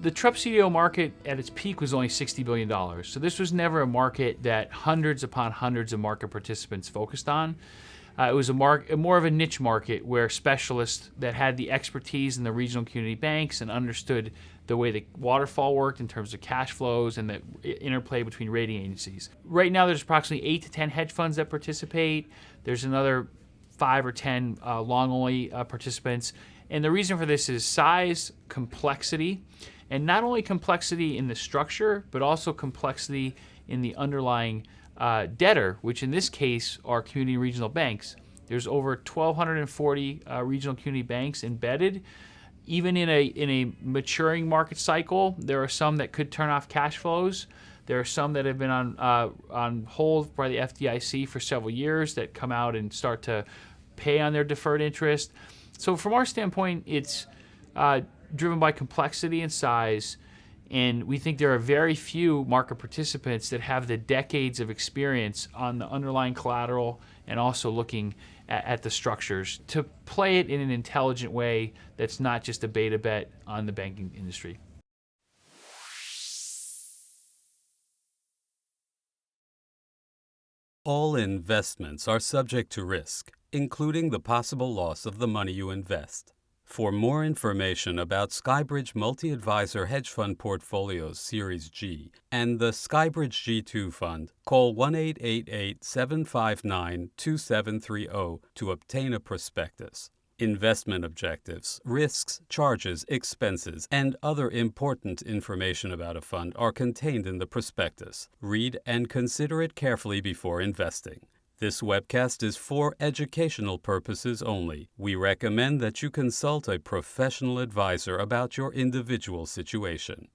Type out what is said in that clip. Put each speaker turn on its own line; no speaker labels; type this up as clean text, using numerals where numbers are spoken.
The TruPS CDO market at its peak was only $60 billion. So this was never a market that hundreds upon hundreds of market participants focused on. It was more of a niche market where specialists that had the expertise in the regional community banks and understood the way the waterfall worked in terms of cash flows and the interplay between rating agencies. Right now, there's approximately 8 to 10 hedge funds that participate. There's another 5 or 10 long-only participants. And the reason for this is size, complexity, and not only complexity in the structure, but also complexity in the underlying debtor, which in this case are community and regional banks. There's over 1,240 regional community banks embedded. Even in a maturing market cycle, there are some that could turn off cash flows. There are some that have been on hold by the FDIC for several years that come out and start to pay on their deferred interest. So from our standpoint, it's driven by complexity and size. And we think there are very few market participants that have the decades of experience on the underlying collateral and also looking at the structures to play it in an intelligent way that's not just a beta bet on the banking industry.
All investments are subject to risk, including the possible loss of the money you invest. For more information about SkyBridge Multi-Advisor Hedge Fund Portfolios Series G and the SkyBridge G2 Fund, call 1-888-759-2730 to obtain a prospectus. Investment objectives, risks, charges, expenses, and other important information about a fund are contained in the prospectus. Read and consider it carefully before investing. This webcast is for educational purposes only. We recommend that you consult a professional advisor about your individual situation.